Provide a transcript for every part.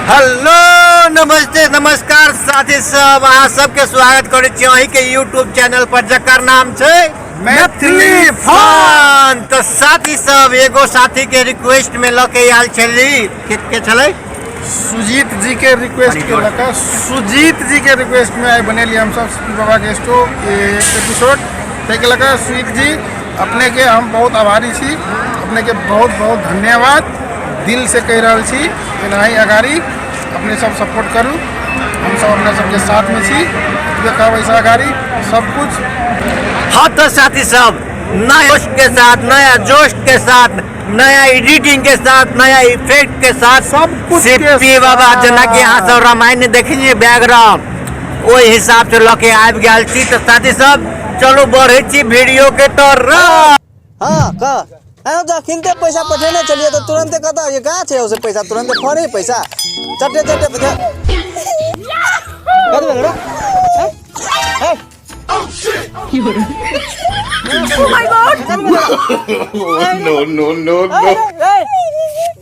Hello नमस्ते नमस्कार साथी सब अहाँ सबके स्वागत करै छी अहीं के यूट्यूब चैनल पर जकर नाम छै मैथिली फन। तो साथी सब एगो साथी के रिक्वेस्ट में लके आयल छली के छलै सुजीत जी के रिक्वेस्ट के लगा सुजीत जी के रिक्वेस्ट में आई बनेली हम सब सीपी बाबा के स्टो एपिसोड देखे लगा। सुजीत जी अपने के हम बहुत आभारी छी, अपने के बहुत बहुत धन्यवाद दिल से कह रहा छी। एनाही अगाड़ी अपने सब सपोर्ट करूँ, हम सब अपने सबके साथ में छी। देखा वैसा अगाड़ी सब कुछ। हाँ तो साथी सब नया जोश के साथ, नया जोश के साथ, नया एडिटिंग के साथ, नया इफेक्ट के साथ सब कुछ सीपी बाबा जना के यहाँ सब रामायण देखिए बैकग्राउंड ओहि हिसाब से लके आबि गेल छी। तो साथी सब चलो बढ़े छी वीडियो के तरफ। हाँ का किनते पैसा पठेने चलिए तो तुरंत कहता ये कहाँ छे उसे पैसा तुरंत फोन ही पैसा चटे चटे पैसा कर दे रे। Oh my god! No.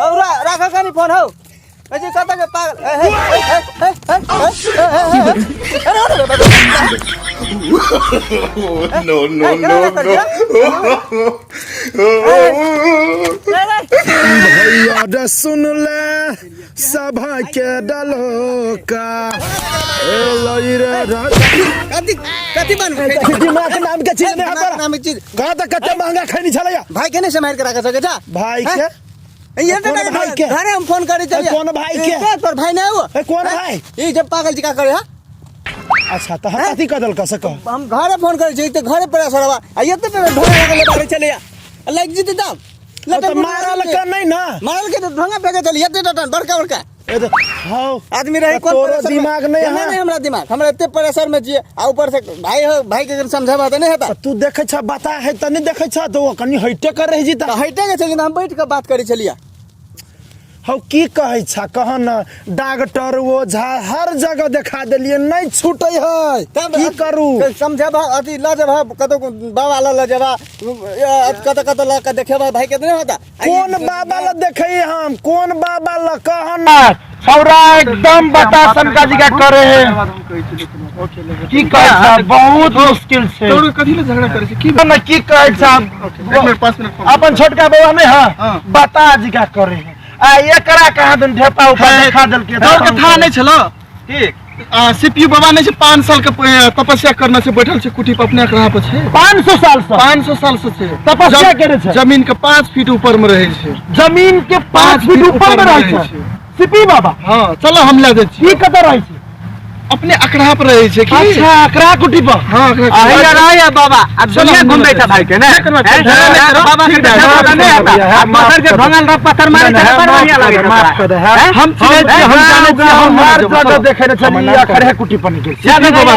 अब राखा का नहीं फोन हो ऐसे कहता के पागल भैया सुन ले सभा के डलोका कथी बन दिमाग नाम के चीज नहीं नाम चीज कहा तक कच्चा महंगा खैनी छलैया भाई के नहीं से मार के रखा सके जा भाई के ये कौन भाई के? घरे हम फोन करे चलिए कौन भाई के? पर भाई नहीं हुआ कौन भाई? ये जब पागल जी का करे हां अच्छा तो हम कथी कदल का सक हम घरे फोन करे छी तो घरे पर सरवा आ ये तो ढोंगा लगे बारे चले या लग जी दाम तो मारल का नहीं ना मारल के तो ढोंगा फेंके चली ये टन बड़का बड़का हां आदमी रहे कौन तोरो दिमाग नहीं है नहीं हमरा दिमाग हमरा इतने प्रेशर में जी आ ऊपर से भाई हो भाई के समझावा तो नहीं होता तू देखे छ बता है त नहीं देखे छ तो कनी हइटे कर रही जी त हइटे के चली हम बैठ के बात करी चलिया हौ की कहै छ कह न डॉक्टर ओझा हर जगह दिखा देलिए नहीं छूटे है की करू समझावा अति लजवा कतो बाबा लजवा कतो ला के देखेबा भाई के नहीं होता कौन बाबा ला देखे हम कौन बाबा ला कह न छौरा एकदम बता सनका जी का करे है की कहै छ बहुत मुश्किल से तो कथी ले झगड़ा करे छी की न की कहै छ अपन छोटका बउआ नहीं है बता जी का करे है आ एकरा कहा दिन ढेपा ऊपर दिखा देल के दौड़ के था नहीं छलो ठीक सीपीयू बाबा ने 5 साल के तपस्या करना से बैठल छे कुटी पर अपने रहा पर छे 500 साल से छे तपस्या करे छे जमीन के 5 फीट ऊपर में रहे छे जमीन के 5 फीट ऊपर में रहे छे सीपी बाबा हां चलो हम ले दे छी की कत रहे छे अपने अखड़ा पर रहे छे की अच्छा अकरा कुटी पर हां अहिया रहा बाबा अब दुनिया घूम बैठा भाई के ना बाबा के ढाबा नहीं आता मटर के भंगल रा पत्थर मारे त पर बढ़िया लागे माफ कर दे हम जाने छी हम हर जगह देखे न चली अखड़े कुटी पर निकल याद बाबा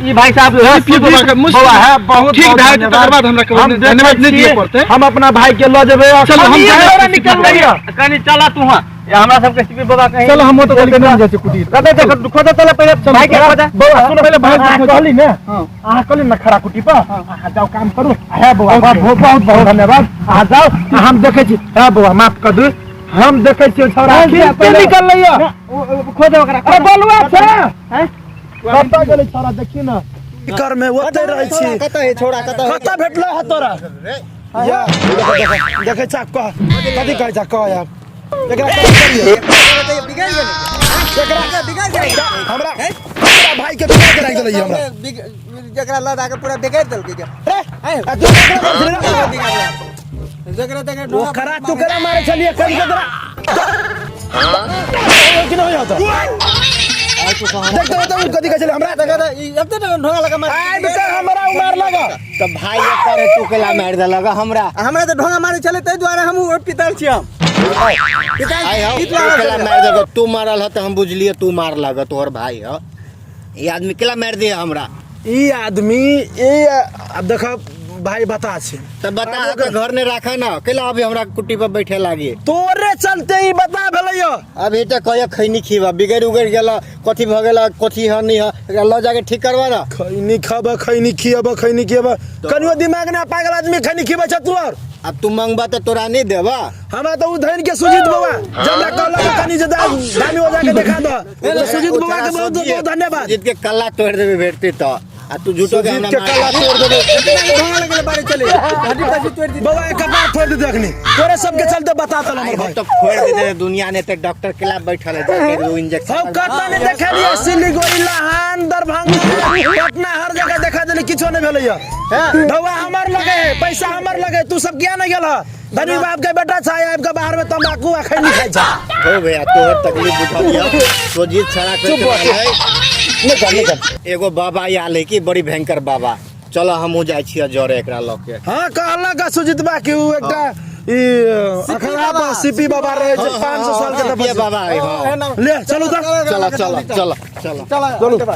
ई भाई साहब बाबा के बाबा है बहुत ठीक भाई तकर बाद हमरा धन्यवाद नहीं दिए पड़ते हम अपना भाई के ल जेबे चलो हम निकल रही कनी चला तू हां हमरा सब के सीपी बाबा कहीं चलो हम तो चलते नहीं जाते कुटी कते देख खोदा चला पहले भाई के खोदा बाबा सुन पहले भाई कहली ने आहा कहली न खड़ा कुटी पर आहा जाओ काम करू है बाबा बहुत बहुत धन्यवाद आहा जाओ हम देखे छी है बाबा माफ कर दू हम देखे छी छोरा के निकल लइया खोदा ओकरा अरे बोलवा छ हैं कत गेले छोरा देखी न कर में ओते रहै छी कत है छोड़ा कत भेटलो है तोरा या देखे छ कह कथि कहै छ कह यार एकरा करिए बिगाड़ गेल हमरा भाई के बिगाड़ के रख देलै हमरा जकरा लड़ा के पूरा बिगाड़ देल के जकरा तक वो करा तू करा मारे चलिए करी के तेरा कि नहीं होता देख तो कदी का चले हमरा अब तो ढोंगा लगा मार आय बेटा हमरा मार लगा तो भाई करे टुकला मार दे लगा हमरा तो ढोंगा मारे चले तै द्वारा हम पितल छी हम पिता तू मारल तो हम बुझलिए तू मार लगा तोहर भाई ह ये आदमी केला मार दिया हमरा ई आदमी ए अब देख भाई बता छे तब बता के घर ने रखा ना केला अभी हमरा कुटी पर बैठे लागी तोरे चलते ही बता भेलैयो अभी तक कहियो खैनी खीबा बिगड़ उगड़ गेला कथी भ गेला कथी ह नहीं ह ल जाके ठीक करवा ना खैनी खाबा खैनी खियाबा कनियो दिमाग ना पागल आदमी खैनी खिबा छ तोर अब तू मंगबा तो तोरा नहीं देबा हमरा तो उधैन के सुजीत बाबा जब कहला कनी जे दामी हो जाके देखा दो सुजीत बाबा के बहुत बहुत धन्यवाद। सुजीत के कल्ला तोड़ देबे भेटते तो आ तू झूठो के हमरा कला तोड़ दे ढोंगा लगे बारे चले हड्डी पैसे तोड़ दी बाबा एक कपार फोड़ दे देखनी तोरे सबके चलते बता तो हमर भाई तो फोड़ दे दुनिया ने ते डॉक्टर के लाभ बैठल है जाके दो इंजेक्शन सब कतना ने देखा दिए सिलीगुड़ी लाहान दरभंगा पटना हर जगह देखा देले किछो नहीं भेलैया ढोंगा हमर लगे पैसा हमर लगे तू सब किया नहीं गेला धनी बाप के बेटा छाया आपका बाहर में तंबाकू आ खैनी खाइ छा हो भैया तोहर तकलीफ बुझा दिया सुजीत छड़ा के निकल एगो बाबा आयल है कि बड़ी भयंकर बाबा चलो हमहू जाय छियै जरे एकरा ल के हां कहला का सुजीत बा कि उ एकटा ई अखरा पर सीपी बाबा रहे 500 साल के तपस्या बाबा है हां ले चलो तो चलो चलो चलो चलो चलो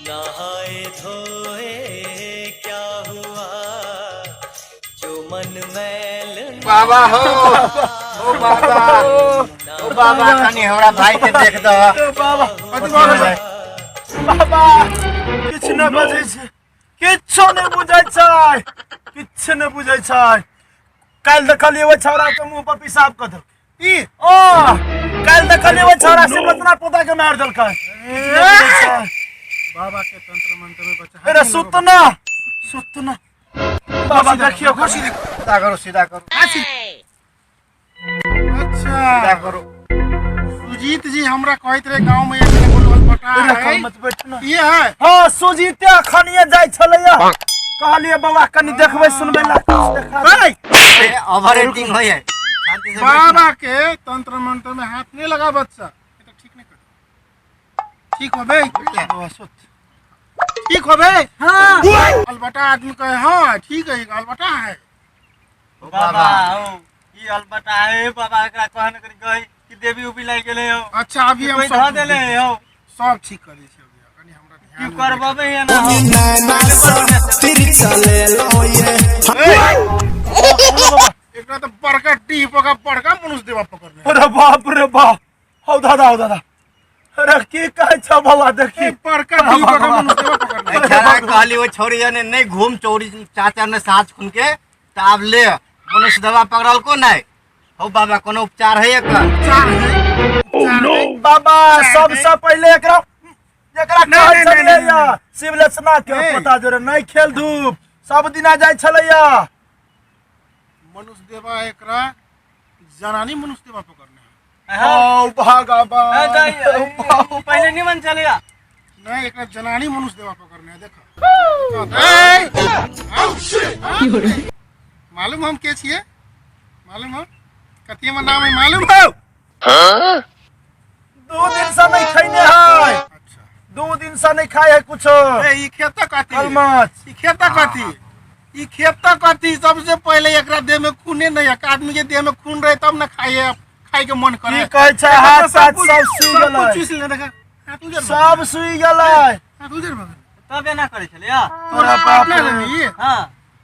नहाए धोए क्या हुआ जो मन मैल बाबा हो ओ बाबा कनी हमरा भाई के देख दो बाबा किछ न बजै छै किछो न बुझै छै किछ न बुझै छै काल देखलिए ओ छौरा के मुंह पर पेशाब क दल ई ओ काल देखलिए ओ छौरा से पतना पोता के मार देलकै बाबा के तंत्र मंत्र में बचा अरे सुतना बाबा देखियो सीधा करो अच्छा सीधा करो सुजीत जी हमरा कहत रहे गांव में एक बोलवल बटा है मत बैठना ये है हां सुजीते खनिए जाय छलैया कहलिए बाबा कनी देखबै सुनबै ला देखा ओवर एक्टिंग होय है शांति से बाबा के तंत्र मंत्र में हाथ नहीं लगा बच्चा ये तो ठीक नहीं कर ठीक हो बे बाबा सुत ठीक हो बे हां अलबटा आदमी कहे हां ठीक है अलबटा है बाबा हो ई अलबटा है बाबा एकरा कहन करी गई कि देवी उबी लाग गेले हो अच्छा अभी हम कोई धा देले हो सब ठीक कर दी छै अभी कनी हमरा ध्यान की करबे है ना फिर चले लो ये एकरा तो बड़का डी पका बड़का मनुष्य देवा पकड़ने अरे बाप रे बाप हो दादा अरे की कहै छ बाबा देखी बड़का डी पका मनुष्य देवा पकड़ने खरा कहली वो छोरी ने नहीं घूम चोरी चाचा ने साथ खुन के ताब ले मनुष्य दवा पकड़ल को नहीं हो बाबा कोनो उपचार है एकर बाबा सबसे पहले एकरा कहै छलैया शिवलेशना के पता जोरे नहीं खेल धूप सब दिना जाय छलैया मनुष्य देवा एकरा जनानी मनुष्य देवा पकड़ने ओ भगवान पहले निमन चलेगा नहीं एकरा जनानी मनुष्य देवा पकड़ने है देखो मालूम हम के छिए मालूम हो कथी में नाम है मालूम हो 2 दिन से नहीं खैने है अच्छा 2 दिन से नहीं खाए है कुछ ई खेता कथी कलमच ई खेता कथी ई खेता कथी सबसे पहले एकरा देह में खूने नहीं है आदमी के देह में खून रहे तब ना खाए के मन करे की कहै छै हाथ साथ सब सुई सब गेलै चूस ले देखा हाथ उजर सब सुई गेलै हाथ उजर बगल तबे ना करे छलिया तोरा पार्टनर नहीं हां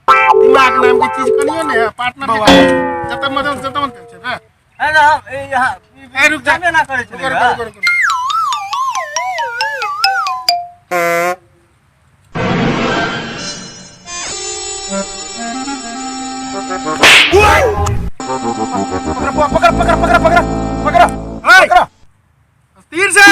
दिमाग नाम की चीज कनियो ने पार्टनर जब मदन छै ना है ना यहां रुक जा ना करे छलिया पकड़ तीर से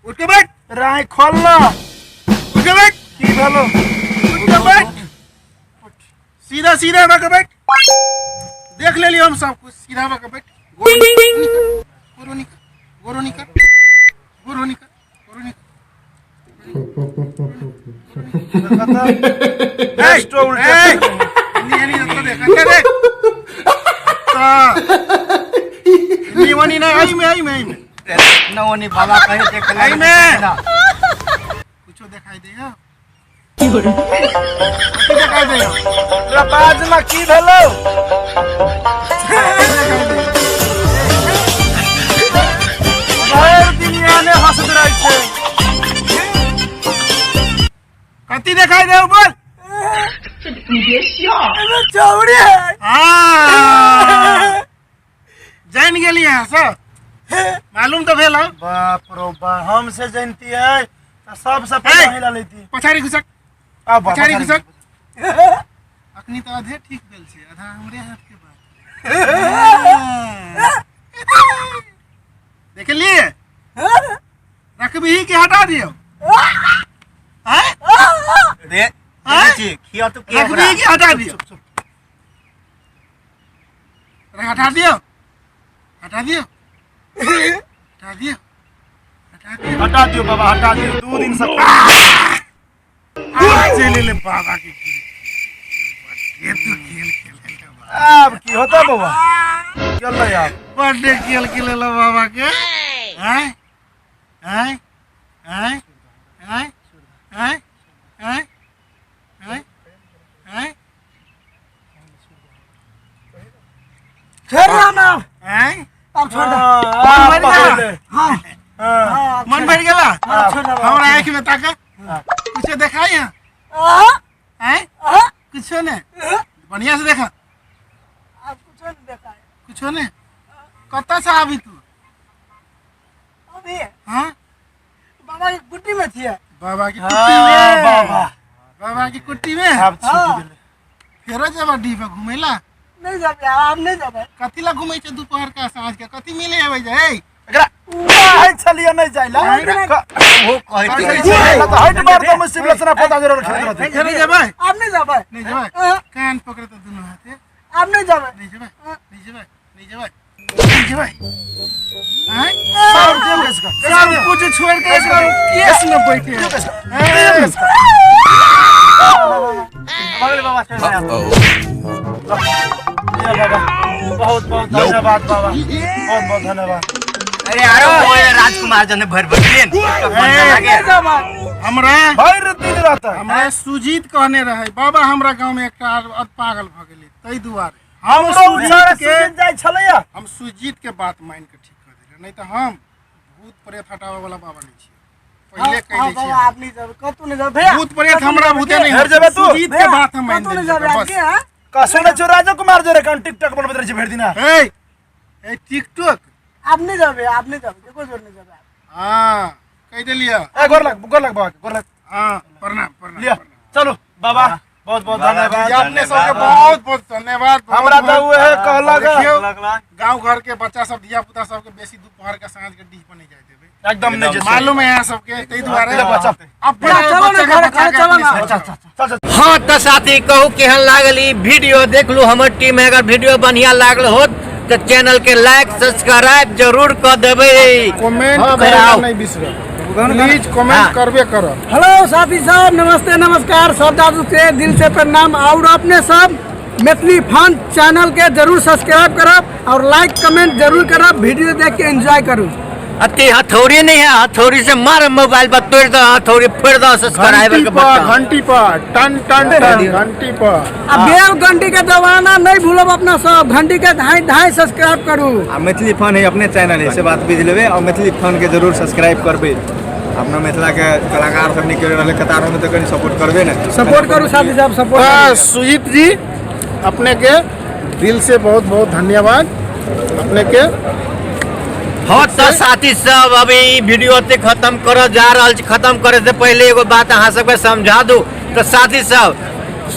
उठ के बैठ राय खोलना उठ के बैठ की भेलो उठ के बैठ सीधा सीधा होकर बैठ देख ले लियो हम सब कुछ सीधा होकर बैठ गोरो निकर निवनी ना आई में नवनी बाबा कहे देख आई में कुछ दिखाई दे दिखाई दे बाज में की भेलो भर दुनिया ने हंसत रहै छै कथी दिखाई दे बोल चौड़ी है जान गेली यहाँ सब मालूम तो भेल है बाप रो बा हमसे जानती है तो सबसे पहले हिला लेती पछाड़ी घुसक अब पछाड़ी घुसक अखनी तो आधे ठीक भेल छै आधा हमरे हाथ के बात देख लिए रखबी के हटा दियो दे खिया तो के रखबी के हटा दियो हटा दियो हटा दियो हटा दियो हटा दियो बाबा हटा दियो 2 दिन से चले ले बाबा के ये तो खेल अब की होता बाबा चल यार बर्थडे खेल खेलेला बाबा के हैं हैं हैं हैं हैं हैं हैं हैं छोड़ ना हैं अब छोड़ दे मन भर गेला हमरा आंख में ताका कुछ देखा यहाँ हैं कुछ ने बढ़िया से देखा कुछ ने कत्ता से आबी तू हाँ बाबा की कुट्टी में थी बाबा की कुट्टी में बाबा की कुट्टी में अब छूट गेले फेरो जेबा डी पे घुमेला नहीं जाबे आप नहीं जाबे कथी ला घुमै छै दोपहर का साँझ के कथी मिले आबै छै एकरा है छलिया नहीं जाइला वो कहे तो हाइट मार दो मुझसे लसना पता जरूर खेल रहे नहीं जेबै आप नहीं जाबे नहीं जेबै कान पकड़ तो दोनों हाथे आप नहीं जाबे नहीं जेबै नहीं जेबै नहीं जेबै नहीं जेबै हैं सब देम इसका सब कुछ छोड़ के इसका केस में बैठे बाबा बाबा चल बाबा बहुत बहुत धन्यवाद बाबा बहुत बहुत धन्यवाद अरे यारो वो राजकुमार जने भर भर दिन हमरा भाई दिन रहता है हमरा सुजीत कहने रहे बाबा हमरा गांव में एकटा पागल भ गेलै तै दुआरे हम उछाड़ के जाय छलैया हम सुजीत के बात मान के ठीक कर देले नहीं तो हम भूत प्रेत हटावे वाला बाबा नहीं छी पहले कह दै छी आप नहीं जाबे कतु नहीं जाबे भैया भूत प्रेत हमरा भूते नहीं हर जगह तू सुजीत के बात हम मान कतु नहीं देले जाबे बस आके हां का सोना चो राजकुमार जो रे कौन टिकटॉक बनबत रहे भेड़ दिना ए टिकटॉक आप नहीं जाबे देखो जोर नहीं जाबे हां कह देलिया ए गोर लग बाबा गोर लग हां प्रणाम प्रणाम लिया चलो बाबा बहुत बहुत धन्यवाद अपने सबके बहुत बहुत धन्यवाद हमरा तो हुए है कहला गांव घर के बच्चा सब धिया पुता सबके बेसी दोपहर के साँझ के डीह पर नहीं जाय देबे एकदम नहीं जैसे मालूम है यहाँ सबके तै दुआरे चल चलो ना चल हाँ तो साथी कहू केहन लागल ई वीडियो देख लू हमर टीम में अगर वीडियो बढ़िया लागल हो तो चैनल के लाइक सब्सक्राइब जरूर कर देबे कमेंट हाँ, करना कराओ। नहीं बिसरो प्लीज कमेंट करबे करो हेलो साथी साहब नमस्ते नमस्कार सब दादू से दिल से प्रणाम और अपने सब मैथिली फन चैनल के जरूर सब्सक्राइब करब और लाइक कमेंट जरूर करब वीडियो देख के एंजॉय करू अति हथौड़ी नहीं है हथौड़ी से मार मोबाइल पर तोड़ दो हथौड़ी फोड़ दो सब्सक्राइबर के बटन घंटी पर टन टन टन घंटी पर अब बेल घंटी के दबाना नहीं भूलब अपना सब घंटी के धाई धाई सब्सक्राइब करू मैथिली फन है अपने चैनल है से बात बुझ लेबे और मैथिली फन के जरूर सब्सक्राइब करबे अपना मिथिला के कलाकार सब निकल रहे कतारों में तो कहीं सपोर्ट करबे ना सपोर्ट करू साथी साहब सपोर्ट सुजीत जी अपने के दिल से बहुत बहुत धन्यवाद अपने के हाँ तो साथी सब अभी वीडियो ते खत्म करो जा रहा खत्म करे से पहले एगो बात अहाँ सबके समझा दूं तो साथी सब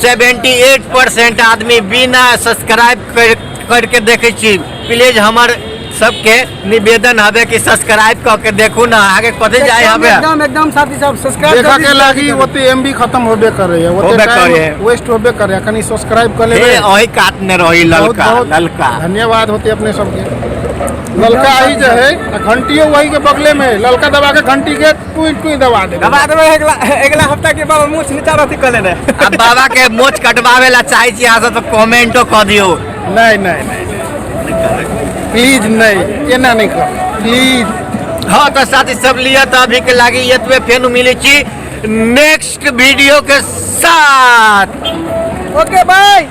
78% आदमी बिना सब्सक्राइब करके देखे छी प्लीज हमार सबके निवेदन हवे कि सब्सक्राइब करके देखू ना आगे कथे जाए हवे एकदम साथी साहब सब्सक्राइब देखा के लागी ओते एमबी खत्म होबे करे है होबे करे है। वेस्ट होबे करे है कनी सब्सक्राइब कर लेबे ओही काटने रही ललका ललका धन्यवाद होते अपने सबके ललका आई जो है घंटियो वही के बगले में ललका दबा के घंटी के टुई टुई दबा दे अगला हफ्ता के बाद मुछ नीचा रहती कर लेने अब बाबा के मोच कटवावे ला चाहे छी यहाँ से तो कमेंटो कर दियो नहीं नहीं नहीं प्लीज नहीं केना नहीं कर प्लीज हाँ तो साथी सब लिया तो अभी के लागी ये तो फेन मिली छी नेक्स्ट वीडियो के साथ ओके बाय